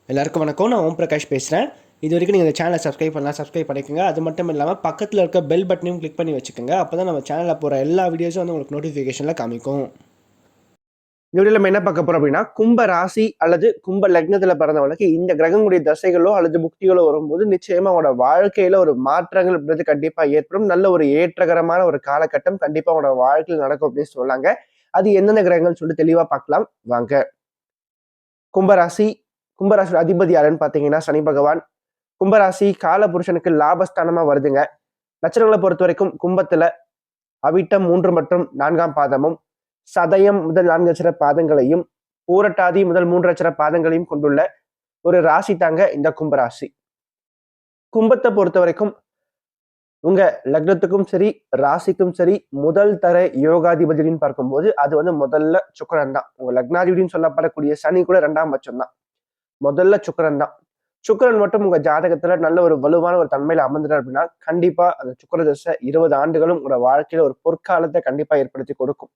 எல்லாருக்கும் வணக்கம். நான் ஓம் பிரகாஷ் பேசுகிறேன். இது வரைக்கும் நீங்கள் இந்த சேனலை சப்ஸ்கிரைப் பண்ணலாம், சப்ஸ்கிரைப் பண்ணிக்கோங்க. அது மட்டும் இல்லாமல் பக்கத்தில் இருக்க பெல் பட்டனையும் கிளிக் பண்ணி வச்சுக்கோங்க. அப்போ தான் நம்ம சேனலில் போகிற எல்லா வீடியோஸும் வந்து உங்களுக்கு நோட்டிஃபிகேஷனில் காமிக்கும். இந்த வீடியோவில் நம்ம என்ன பார்க்க போகிறோம் அப்படின்னா, கும்ப ராசி அல்லது கும்ப லக்னத்தில் பிறந்தவங்களுக்கு இந்த கிரகங்களுடைய தசைகளோ அல்லது புக்திகளோ வரும்போது நிச்சயமாக அவங்களோட வாழ்க்கையில் ஒரு மாற்றங்கள் அப்படின்றது கண்டிப்பாக ஏற்படும். நல்ல ஒரு ஏற்றகரமான ஒரு காலகட்டம் கண்டிப்பாக அவங்களோட வாழ்க்கையில் நடக்கும் அப்படின்னு சொல்லாங்க. அது எந்தெந்த கிரகங்கள்னு சொல்லிட்டு தெளிவாக பார்க்கலாம் வாங்க. கும்பராசி. கும்பராசியோட அதிபதி யாருன்னு பார்த்தீங்கன்னா சனி பகவான். கும்பராசி காலபுருஷனுக்கு லாபஸ்தானமா வருதுங்க. நட்சத்திரங்களை பொறுத்த வரைக்கும் கும்பத்துல அவிட்டம் 3 மற்றும் 4ஆம் பாதமும், சதயம் முதல் 4 நட்சத்திர பாதங்களையும், பூரட்டாதி முதல் 3 நட்சத்திர பாதங்களையும் கொண்டுள்ள ஒரு ராசி தாங்க இந்த கும்பராசி. கும்பத்தை பொறுத்த வரைக்கும் உங்க லக்னத்துக்கும் சரி ராசிக்கும் சரி முதல் தர யோகாதிபதினு பார்க்கும்போது அது வந்து முதல்ல சுக்கிரன் தான். உங்க லக்னாதிபதினு சொல்லப்படக்கூடிய சனி கூட 2ஆம் பட்சம் தான். முதல்ல சுக்கிரன் தான். சுக்கிரன் மட்டும் உங்க ஜாதகத்துல நல்ல ஒரு வலுவான ஒரு தன்மையில அமர்ந்துட்டார் அப்படின்னா கண்டிப்பா அந்த சுக்கிர தசை 20 ஆண்டுகளும் உங்களோட வாழ்க்கையில ஒரு பொற்காலத்தை கண்டிப்பா ஏற்படுத்தி கொடுக்கும்.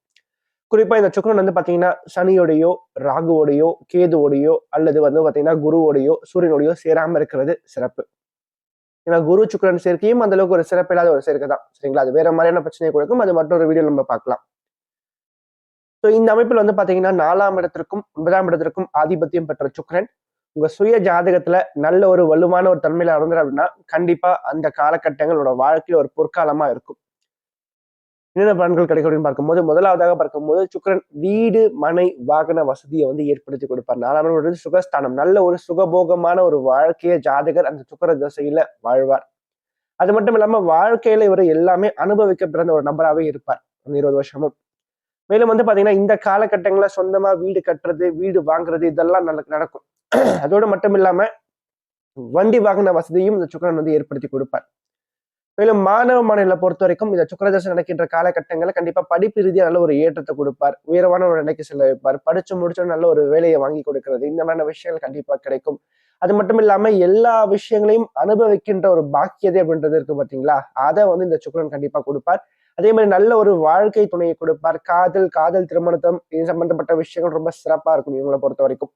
குறிப்பா இந்த சுக்கிரன் வந்து பாத்தீங்கன்னா சனியோடையோ ராகுவோடையோ கேதுவோடையோ அல்லது வந்து பாத்தீங்கன்னா குருவோடையோ சூரியனோடையோ சேராம இருக்கிறது சிறப்பு. ஏன்னா குரு சுக்கிரன் சேர்க்கையும் அந்த அளவுக்கு ஒரு சிறப்பில்லாத ஒரு சேர்க்கை தான். சரிங்களா? அது வேற மாதிரியான பிரச்சனையை கொடுக்கும். அது மற்றொரு வீடியோ நம்ம பார்க்கலாம். ஸோ இந்த அமைப்பில் வந்து பாத்தீங்கன்னா 4ஆம் இடத்திற்கும் 9ஆம் இடத்திற்கும் ஆதிபத்தியம் பெற்ற சுக்கிரன் உங்க சுய ஜாதகத்துல நல்ல ஒரு வலுவான ஒரு தன்மையில இருந்தார் அப்படின்னா கண்டிப்பா அந்த காலகட்டங்களோட வாழ்க்கையில ஒரு பொற்காலமா இருக்கும். என்னென்ன பலன்கள் கிடைக்கும் அப்படின்னு பார்க்கும்போது முதலாவதாக பார்க்கும்போது சுக்கிரன் வீடு மனை வாகன வசதியை வந்து ஏற்படுத்தி கொடுப்பார். 4ஆம் இடம் சுகஸ்தானம். நல்ல ஒரு சுகபோகமான ஒரு வாழ்க்கையை ஜாதகர் அந்த சுக்கிர தசையில வாழ்வார். அது மட்டும் இல்லாம வாழ்க்கையில இவர் எல்லாமே அனுபவிக்க பிறந்த ஒரு நபராகவே இருப்பார் அந்த 20 வருஷமும். மேலும் வந்து பாத்தீங்கன்னா இந்த காலகட்டங்கள்ல சொந்தமா வீடு கட்டுறது வீடு வாங்குறது இதெல்லாம் நடக்கும். அதோடு மட்டும் இல்லாம வண்டி வாகன வசதியும் இந்த சுக்கிரன் வந்து ஏற்படுத்தி கொடுப்பார். மேலும் மாணவ மாணவிகளை பொறுத்த வரைக்கும் இந்த சுக்கிரதசை நடக்கின்ற காலகட்டங்களில் கண்டிப்பா படிப்பு ரீதியாக நல்ல ஒரு ஏற்றத்தை கொடுப்பார். உயர்வான ஒரு நிலைக்கு செல்ல வைப்பார். படிச்சு முடிச்ச நல்ல ஒரு வேலையை வாங்கி கொடுக்கிறது இந்த மாதிரியான விஷயங்கள் கண்டிப்பா கிடைக்கும். அது மட்டும் இல்லாம எல்லா விஷயங்களையும் அனுபவிக்கின்ற ஒரு பாக்கியதை அப்படின்றது இருக்கு பாத்தீங்களா, அதை வந்து இந்த சுக்கிரன் கண்டிப்பா கொடுப்பார். அதே மாதிரி நல்ல ஒரு வாழ்க்கை துணையை கொடுப்பார். காதல் திருமணத்தம் இது சம்பந்தப்பட்ட விஷயங்கள் ரொம்ப சிறப்பா இருக்கும் இவங்களை பொறுத்த வரைக்கும்.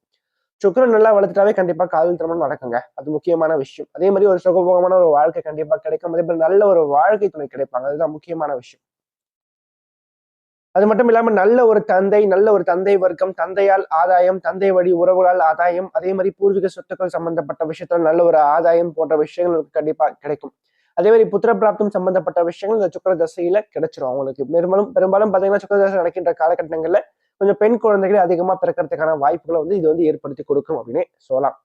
சுக்கிரன் நல்லா வளர்த்துட்டாவே கண்டிப்பா காதல் திருமணம் நடக்குங்க. அது முக்கியமான விஷயம். அதே மாதிரி ஒரு சுகபோகமான ஒரு வாழ்க்கை கண்டிப்பா கிடைக்கும். அதே மாதிரி நல்ல ஒரு வாழ்க்கை துணை கிடைப்பாங்க. அதுதான் முக்கியமான விஷயம். அது மட்டும் இல்லாம நல்ல ஒரு தந்தை, நல்ல ஒரு தந்தை வர்க்கம், தந்தையால் ஆதாயம், தந்தை வழி உறவுகளால் ஆதாயம், அதே மாதிரி பூர்வீக சொத்துக்கள் சம்பந்தப்பட்ட விஷயத்துல நல்ல ஒரு ஆதாயம் போன்ற விஷயங்கள் கண்டிப்பா கிடைக்கும். அதே மாதிரி புத்திர பிராப்தம் சம்பந்தப்பட்ட விஷயங்கள் இந்த சுக்கிர தசையில கிடைச்சிரும் அவங்களுக்கு. பெரும்பாலும் பாத்தீங்கன்னா சுக்கிர தசை நடக்கின்ற காலகட்டங்கள்ல கொஞ்சம் பெண் குழந்தைகள் அதிகமா பிறக்கிறதுக்கான வாய்ப்புகளை வந்து இது வந்து ஏற்படுத்தி கொடுக்கும் அப்படின்னு சொல்லலாம்.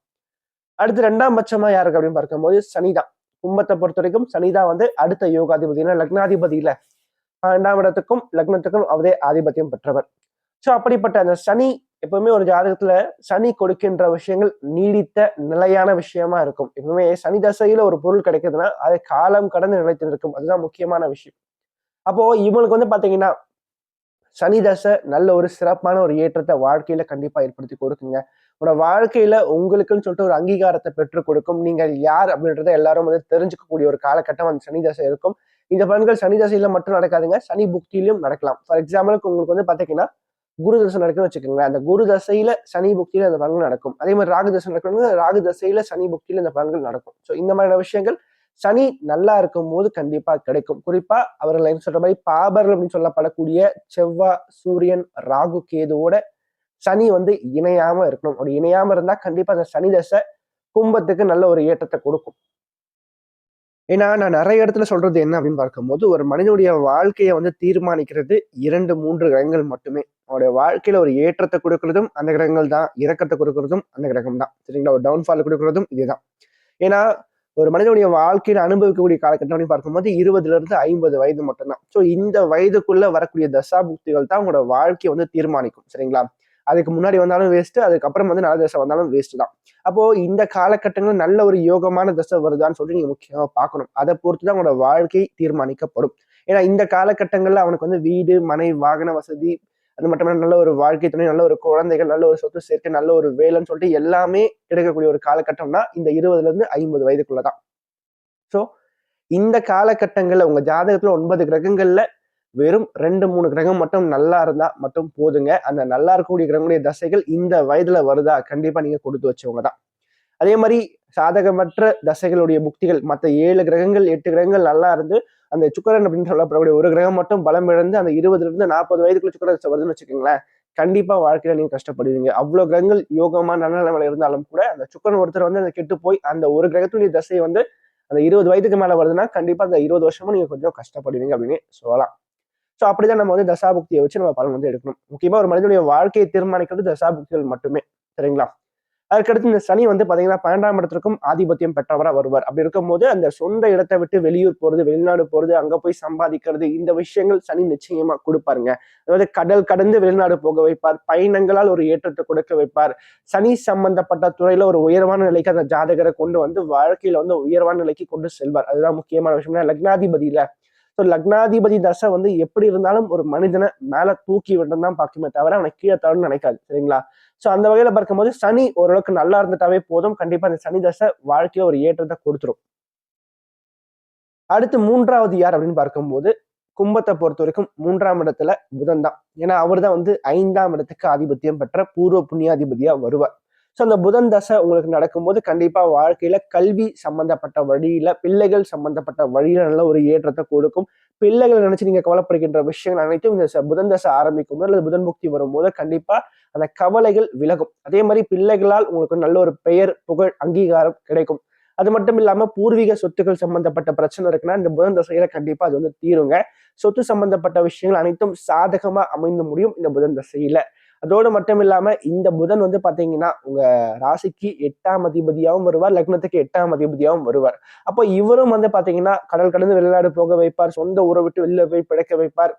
அடுத்து 2ஆம் பட்சமா யாருக்கு அப்படின்னு பார்க்கும்போது சனிதான். கும்பத்தை பொறுத்த வரைக்கும் சனிதான் வந்து அடுத்த யோகாதிபதி. லக்னாதிபதி இல்ல, 2ஆம் இடத்துக்கும் லக்னத்துக்கும் அவரே ஆதிபத்தியம் பெற்றவர். சோ அப்படிப்பட்ட அந்த சனி எப்பவுமே ஒரு ஜாதகத்துல சனி கொடுக்கின்ற விஷயங்கள் நீடித்த நிலையான விஷயமா இருக்கும். எப்பவுமே சனி தசையில ஒரு பொருள் கிடைக்குதுன்னா அது காலம் கடந்து நிலைத்து நிற்கும். அதுதான் முக்கியமான விஷயம். அப்போ இவங்களுக்கு வந்து பாத்தீங்கன்னா சனி தசை நல்ல ஒரு சிறப்பான ஒரு ஏற்றத்தை வாழ்க்கையில கண்டிப்பா ஏற்படுத்தி கொடுக்குங்க. உங்களோட வாழ்க்கையில உங்களுக்குன்னு சொல்லிட்டு ஒரு அங்கீகாரத்தை பெற்றுக் கொடுக்கும். நீங்கள் யார் அப்படின்றத எல்லாரும் வந்து தெரிஞ்சுக்கக்கூடிய ஒரு காலகட்டம் அந்த சனி தசை இருக்கும். இந்த பலன்கள் சனி தசையில மட்டும் நடக்காதுங்க, சனி புக்தியிலும் நடக்கலாம். ஃபார் எக்ஸாம்பிளுக்கு உங்களுக்கு வந்து பாத்தீங்கன்னா குரு தசை நடக்குன்னு வச்சுக்கோங்களேன். அந்த குரு தசையில சனி புக்தியில அந்த பலன்கள் நடக்கும். அதே மாதிரி ராகு தசை நடக்கணும், ராகு தசையில சனி புக்தியில இந்த பலன்கள் நடக்கும். ஸோ இந்த மாதிரியான விஷயங்கள் சனி நல்லா இருக்கும் போது கண்டிப்பா கிடைக்கும். குறிப்பா அவர்கள் என்ன சொல்ற மாதிரி பாபர்கள் அப்படின்னு சொல்லப்படக்கூடிய செவ்வாய், சூரியன், ராகு, கேதுவோட சனி வந்து இணையாம இருக்கணும். அப்படி இணையாம இருந்தா கண்டிப்பா அந்த சனி தசை கும்பத்துக்கு நல்ல ஒரு ஏற்றத்தை கொடுக்கும். ஏன்னா நான் நிறைய இடத்துல சொல்றது என்ன அப்படின்னு பார்க்கும்போது ஒரு மனிதனுடைய வாழ்க்கையை வந்து தீர்மானிக்கிறது 2, 3 கிரகங்கள் மட்டுமே. அவனுடைய வாழ்க்கையில ஒரு ஏற்றத்தை கொடுக்கறதும் அந்த கிரகங்கள் தான், இறக்கத்தை கொடுக்கறதும் அந்த கிரகம் தான். சரிங்களா? ஒரு டவுன்ஃபால் கொடுக்கறதும் இதுதான். ஏன்னா ஒரு மனிதனுடைய வாழ்க்கையில அனுபவிக்கக்கூடிய காலகட்டம் அப்படின்னு பார்க்கும்போது 20 to 50 வயது மட்டும்தான். ஸோ இந்த வயதுக்குள்ள வரக்கூடிய தசாபுக்திகள் தான் உங்களோட வாழ்க்கையை வந்து தீர்மானிக்கும். சரிங்களா? அதுக்கு முன்னாடி வந்தாலும் வேஸ்ட், அதுக்கப்புறம் வந்து நல்ல தசை வந்தாலும் வேஸ்ட் தான். அப்போ இந்த காலகட்டங்கள் நல்ல ஒரு யோகமான தசை வருதான்னு சொல்லிட்டு நீங்க முக்கியமா பார்க்கணும். அதை பொறுத்துதான் உங்களோட வாழ்க்கை தீர்மானிக்கப்படும். ஏன்னா இந்த காலகட்டங்கள்ல அவனுக்கு வந்து வீடு மனை வாகன வசதி அது மட்டும் நல்ல ஒரு வாழ்க்கை துணை, நல்ல ஒரு குழந்தைகள், நல்ல ஒரு சொத்து சேர்க்கை, நல்ல ஒரு வேலைன்னு சொல்லிட்டு எல்லாமே கிடைக்கக்கூடிய ஒரு காலகட்டம்னா இந்த 20 to 50 வயதுக்குள்ளதான். ஸோ இந்த காலகட்டங்கள்ல உங்க ஜாதகத்துல 9 கிரகங்கள்ல வெறும் 2, 3 கிரகம் மட்டும் நல்லா இருந்தா மட்டும் போதுங்க. அந்த நல்லா இருக்கக்கூடிய கிரகங்களுடைய தசைகள் இந்த வயதுல வருதா கண்டிப்பா நீங்க கொடுத்து வச்சவங்க தான். அதே மாதிரி சாதகமற்ற தசைகளுடைய புக்திகள் மற்ற 7 கிரகங்கள் 8 கிரகங்கள் நல்லா இருந்து அந்த சுக்கிரன் அப்படின்னு சொல்லப்படக்கூடிய ஒரு கிரகம் மட்டும் பலம் இழந்து அந்த 20 to 40 வயதுக்குள்ள சுக்கிர தசை வருதுன்னு வச்சுக்கோங்களேன், கண்டிப்பா வாழ்க்கையில நீங்க கஷ்டப்படுவீங்க. அவ்வளவு கிரகங்கள் யோகமா நல்ல நிலைமையில இருந்தாலும் கூட அந்த சுக்கிரன் ஒருத்தர் வந்து அந்த கெட்டு போய் அந்த ஒரு கிரகத்துடைய தசை வந்து அந்த 20 வயதுக்கு மேல வருதுன்னா கண்டிப்பா அந்த 20 வருஷமும் நீங்க கொஞ்சம் கஷ்டப்படுவீங்க அப்படின்னு சொல்லலாம். ஸோ அப்படிதான் நம்ம வந்து தசாபுக்தியை வச்சு நம்ம பலன் வந்து எடுக்கணும். முக்கியமா ஒரு மனிதனுடைய வாழ்க்கையை தீர்மானிக்கிறது தசாபுக்திகள் மட்டுமே. சரிங்களா? அதுக்கடுத்து இந்த சனி வந்து பாத்தீங்கன்னா 12ஆம் இடத்திற்கும் ஆதிபத்தியம் பெற்றவரா வருவார். அப்படி இருக்கும்போது அந்த சொந்த இடத்தை விட்டு வெளியூர் போறது, வெளிநாடு போறது, அங்க போய் சம்பாதிக்கிறது, இந்த விஷயங்கள் சனி நிச்சயமா கொடுப்பாருங்க. அதாவது கடல் கடந்து வெளிநாடு போக வைப்பார், பயணங்களால் ஒரு ஏற்றத்தை கொடுக்க வைப்பார். சனி சம்பந்தப்பட்ட துறையில ஒரு உயர்வான நிலைக்கு அந்த ஜாதகரை கொண்டு வந்து வாழ்க்கையில வந்து உயர்வான நிலைக்கு கொண்டு செல்வார். அதுதான் முக்கியமான விஷயம். லக்னாதிபதியில லக்னாதிபதி தசை வந்து எப்படி இருந்தாலும் ஒரு மனிதனை மேல தூக்கி விட்டு தான் பார்க்குமே தவிர அவனை கீழே தரணும்னு நினைக்காது. சரிங்களா? சோ அந்த வகையில பார்க்கும்போது சனி ஓரளவுக்கு நல்லா இருந்துட்டாவே போதும். கண்டிப்பா அந்த சனி தசை வாழ்க்கையில ஒரு ஏற்றத்தை கொடுத்துரும். அடுத்து 3வது யார் அப்படின்னு பார்க்கும்போது கும்பத்தை பொறுத்த வரைக்கும் 3ஆம் இடத்துல புதன் தான். ஏன்னா அவர் தான் வந்து 5ஆம் இடத்துக்கு ஆதிபத்தியம் பெற்ற பூர்வ புண்ணியாதிபதியா வருவார். ஸோ அந்த புதன் தசை உங்களுக்கு நடக்கும்போது கண்டிப்பா வாழ்க்கையில கல்வி சம்பந்தப்பட்ட வழியில, பிள்ளைகள் சம்பந்தப்பட்ட வழியில நல்ல ஒரு ஏற்றத்தை கொடுக்கும். பிள்ளைகளை நினைச்சு நீங்க கவலைப்படுகின்ற விஷயங்கள் அனைத்தும் இந்த புதன் தசை ஆரம்பிக்கும் போது அல்லது புதன் புக்தி வரும்போது கண்டிப்பா அந்த கவலைகள் விலகும். அதே மாதிரி பிள்ளைகளால் உங்களுக்கு நல்ல ஒரு பெயர், புகழ், அங்கீகாரம் கிடைக்கும். அது மட்டும் இல்லாம பூர்வீக சொத்துக்கள் சம்பந்தப்பட்ட பிரச்சனை இருக்குன்னா இந்த புதன் தசையில கண்டிப்பா அது வந்து தீருங்க. சொத்து சம்பந்தப்பட்ட விஷயங்கள் அனைத்தும் சாதகமா அமைந்து முடியும் இந்த புதன் தசையில. அதோடு மட்டும் இல்லாம இந்த புதன் வந்து பாத்தீங்கன்னா உங்க ராசிக்கு 8ஆம் அதிபதியாகவும் வருவார், லக்னத்துக்கு 8ஆம் அதிபதியாகவும் வருவார். அப்போ இவரும் வந்து பாத்தீங்கன்னா கடல் கடந்து வெளிநாடு போக வைப்பார், சொந்த ஊரை விட்டு வெளில போய் பிழைக்க வைப்பார்.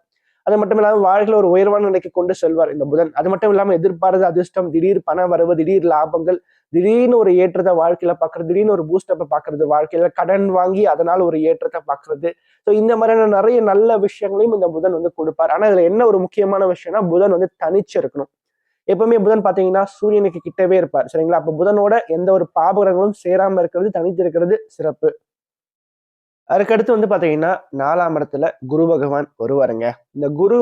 அது மட்டும் இல்லாம வாழ்க்கையில ஒரு உயர்வான நிலைக்கு கொண்டு செல்வார் இந்த புதன். அது மட்டும் இல்லாம எதிர்பாராத அதிர்ஷ்டம், திடீர் பண வரவு, திடீர் லாபங்கள், திடீர்னு ஒரு ஏற்றத்தை வாழ்க்கையில பாக்குறது, திடீர்னு ஒரு பூஸ்டப்பை பாக்குறது, வாழ்க்கையில கடன் வாங்கி அதனால ஒரு ஏற்றத்தை பாக்குறது. ஸோ இந்த மாதிரியான நிறைய நல்ல விஷயங்களையும் இந்த புதன் வந்து கொடுப்பார். ஆனா இதுல என்ன ஒரு முக்கியமான விஷயம்னா புதன் வந்து தனிச்சு இருக்கணும். எப்பவுமே புதன் பாத்தீங்கன்னா சூரியனுக்கு கிட்டவே இருப்பார். சரிங்களா? அப்ப புதனோட எந்த ஒரு பாபகிரகங்களும் சேராம இருக்கிறது, தனித்து இருக்கிறது சிறப்பு. அதுக்கடுத்து வந்து பாத்தீங்கன்னா 4ஆம் இடத்துல குரு பகவான் வருவாருங்க. இந்த குரு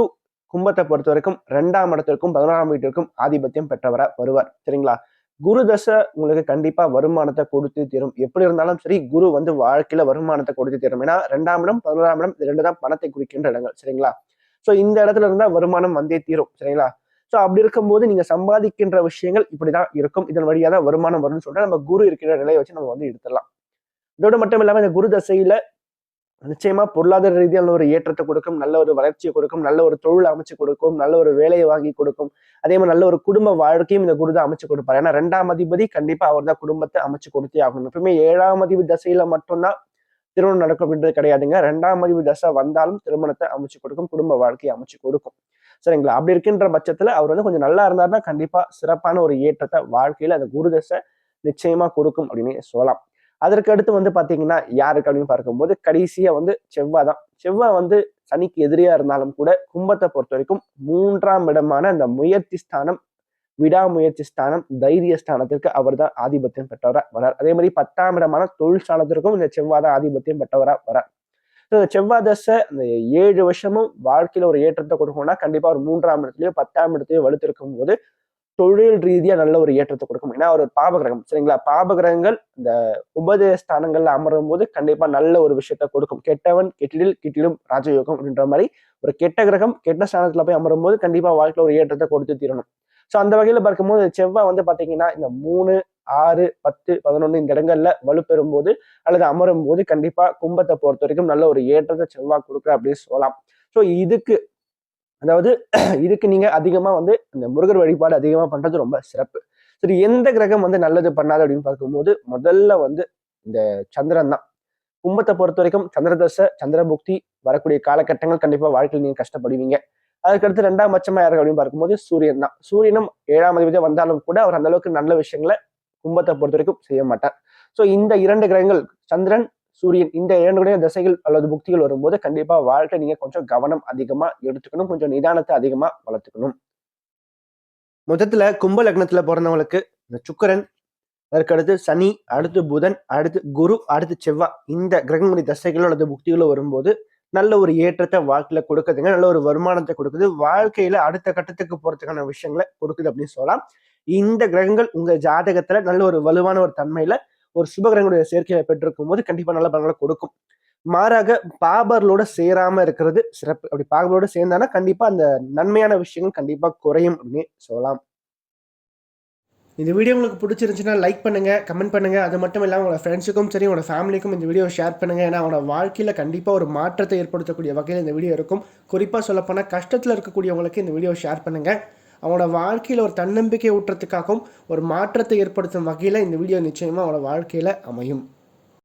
கும்பத்தை பொறுத்த வரைக்கும் 2ஆம் இடத்திற்கும் 11ஆம் வீட்டிற்கும் ஆதிபத்தியம் பெற்றவரா வருவார். சரிங்களா? குரு தசை உங்களுக்கு கண்டிப்பா வருமானத்தை கொடுத்து தரும். எப்படி இருந்தாலும் சரி குரு வந்து வாழ்க்கையில வருமானத்தை கொடுத்து தரும். ஏன்னா 2ஆம் இடம் 11ஆம் இடம் இது 2 தான் பணத்தை குறிக்கின்ற இடங்கள். சரிங்களா? சோ இந்த இடத்துல இருந்தா வருமானம் வந்தே தீரும். சரிங்களா? சோ அப்படி இருக்கும்போது நீங்க சம்பாதிக்கின்ற விஷயங்கள் இப்படிதான் இருக்கும். இதன் வழியா தான் வருமானம் வரும்னு சொல்லிட்டு நம்ம குரு இருக்கிற நிலையை வச்சு நம்ம வந்து எடுத்துடலாம். இதோட மட்டும் இல்லாம இந்த குரு தசையில நிச்சயமா பொருளாதார ரீதியான ஒரு ஏற்றத்தை கொடுக்கும், நல்ல ஒரு வளர்ச்சியை கொடுக்கும், நல்ல ஒரு தொழில் அமைச்சு கொடுக்கும், நல்ல ஒரு வேலையை வாங்கி கொடுக்கும். அதே மாதிரி நல்ல ஒரு குடும்ப வாழ்க்கையும் இந்த குரு தான் அமைச்சு கொடுப்பார். ஏன்னா 2ஆம் அதிபதி கண்டிப்பா அவர் தான் குடும்பத்தை அமைச்சு கொடுத்தே ஆகணும். எப்பவுமே 7ஆம் அதிபதி தசையில மட்டும்தான் திருமணம் நடக்கும் அப்படின்றது கிடையாதுங்க. 2ஆம் அதிபதி தசை வந்தாலும் திருமணத்தை அமைச்சு கொடுக்கும், குடும்ப வாழ்க்கையை அமைச்சு கொடுக்கும். சரிங்களா? அப்படி இருக்கின்ற பட்சத்துல அவர் வந்து கொஞ்சம் நல்லா இருந்தாருன்னா கண்டிப்பா சிறப்பான ஒரு ஏற்றத்தை வாழ்க்கையில அந்த குரு தசை நிச்சயமா கொடுக்கும் அப்படின்னு சொல்லலாம். அதற்கு அடுத்து வந்து பாத்தீங்கன்னா யாருக்கு அப்படின்னு பார்க்கும்போது கடைசியா வந்து செவ்வாய் தான். செவ்வாய் வந்து சனிக்கு எதிரியா இருந்தாலும் கூட கும்பத்தை பொறுத்த வரைக்கும் 3ஆம் இடமான அந்த முயற்சி ஸ்தானம், விடாமுயற்சி ஸ்தானம், தைரிய ஸ்தானத்திற்கு அவர் தான் ஆதிபத்தியம் பெற்றவரா வரார். அதே மாதிரி 10ஆம் இடமான தொழில் ஸ்தானத்திற்கும் இந்த செவ்வாய் தான் ஆதிபத்தியம் பெற்றவரா வரார். இந்த செவ்வாய் தசை இந்த 7 வருஷமும் வாழ்க்கையில ஒரு ஏற்றத்தை கொடுக்கணும்னா கண்டிப்பா ஒரு 3ஆம் இடத்துலயோ 10ஆம் இடத்துலயோ வலுத்திருக்கும் போது தொழில் ரீதியா நல்ல ஒரு ஏற்றத்தை கொடுக்கும். ஏன்னா ஒரு பாபகிரகம். சரிங்களா? பாபகிரகங்கள் இந்த உபதேச ஸ்தானங்கள்ல அமரும் போது கண்டிப்பா நல்ல ஒரு விஷயத்த கொடுக்கும். கெட்டவன் கெட்டிடில் கிட்டிடும் ராஜயோகம் அப்படின்ற மாதிரி ஒரு கெட்ட கிரகம் கெட்ட ஸ்தானத்துல போய் அமரும் போது கண்டிப்பா வாழ்க்கையில ஒரு ஏற்றத்தை கொடுத்து தீரணும். சோ அந்த வகையில பார்க்கும்போது செவ்வாய் வந்து பாத்தீங்கன்னா இந்த 3, 6, 10, 11 இந்த இடங்கள்ல வலுப்பெறும் போது அல்லது அமரும் போது கண்டிப்பா கும்பத்தை பொறுத்த வரைக்கும் நல்ல ஒரு ஏற்றத்தை செவ்வாய் கொடுக்குற அப்படின்னு சொல்லலாம். சோ இதுக்கு அதாவது இதுக்கு நீங்க அதிகமா வந்து இந்த முருகர் வழிபாடு அதிகமா பண்றது ரொம்ப சிறப்பு. சரி, எந்த கிரகம் வந்து நல்லது பண்ணாது அப்படின்னு பார்க்கும்போது முதல்ல வந்து இந்த சந்திரன் தான். கும்பத்தை பொறுத்த வரைக்கும் சந்திரதசை, சந்திர புக்தி வரக்கூடிய காலகட்டங்கள் கண்டிப்பா வாழ்க்கையில் நீங்க கஷ்டப்படுவீங்க. அதுக்கடுத்து 2ஆம் பட்சமா யாரு அப்படின்னு பார்க்கும்போது சூரியன் தான். சூரியனும் 7ஆம் அதிபதியா வந்தாலும் கூட அவர் அந்த அளவுக்கு நல்ல விஷயங்களை கும்பத்தை பொறுத்த வரைக்கும் செய்ய மாட்டார். சோ இந்த 2 கிரகங்கள் சந்திரன், சூரியன் இந்த 2 தசைகள் அல்லது புக்திகள் வரும்போது கண்டிப்பா வாழ்க்கை நீங்க கொஞ்சம் கவனம் அதிகமா எடுத்துக்கணும், கொஞ்சம் நிதானத்தை அதிகமா வளர்த்துக்கணும். மொத்தத்துல கும்ப லக்னத்துல பிறந்தவங்களுக்கு இந்த சுக்கிரன், அதற்கடுத்து சனி, அடுத்து புதன், அடுத்து குரு, அடுத்து செவ்வாய் இந்த கிரகங்களுடைய தசைகளோ அல்லது புக்திகளோ வரும்போது நல்ல ஒரு ஏற்றத்தை வாழ்க்கையில கொடுக்குதுங்க, நல்ல ஒரு வருமானத்தை கொடுக்குது, வாழ்க்கையில அடுத்த கட்டத்துக்கு போறதுக்கான விஷயங்களை கொடுக்குது அப்படின்னு சொல்லலாம். இந்த கிரகங்கள் உங்க ஜாதகத்துல நல்ல ஒரு வலுவான ஒரு தன்மையில ஒரு சுபகிரகங்களுடைய சேர்க்கையை பெற்றிருக்கும் போது கண்டிப்பா நல்ல பலன்களை கொடுக்கும். மாறாக பாபர்களோட சேராம இருக்கிறது சிறப்பு. அப்படி பாபர்களோட சேர்ந்தானா கண்டிப்பா அந்த நன்மையான விஷயங்கள் கண்டிப்பா குறையும் அப்படின்னு சொல்லலாம். இந்த வீடியோ உங்களுக்கு பிடிச்சிருந்துச்சுன்னா லைக் பண்ணுங்க, கமெண்ட் பண்ணுங்க. அது மட்டும் இல்லாமல் உங்களோட ஃப்ரெண்ட்ஸுக்கும் சரி, உங்களோட ஃபேமிலிக்கும் இந்த வீடியோ ஷேர் பண்ணுங்க. ஏன்னா அவனோட வாழ்க்கையில கண்டிப்பா ஒரு மாற்றத்தை ஏற்படுத்தக்கூடிய வகையில் இந்த வீடியோ இருக்கும். குறிப்பாக சொல்லப்போனால் கஷ்டத்தில் இருக்கக்கூடியவங்களுக்கு இந்த வீடியோ ஷேர் பண்ணுங்க. அவனோட வாழ்க்கையில் ஒரு தன்னம்பிக்கை ஊட்டுறதுக்காகவும் ஒரு மாற்றத்தை ஏற்படுத்தும் வகையில் இந்த வீடியோ நிச்சயமாக அவனோட வாழ்க்கையில் அமையும்.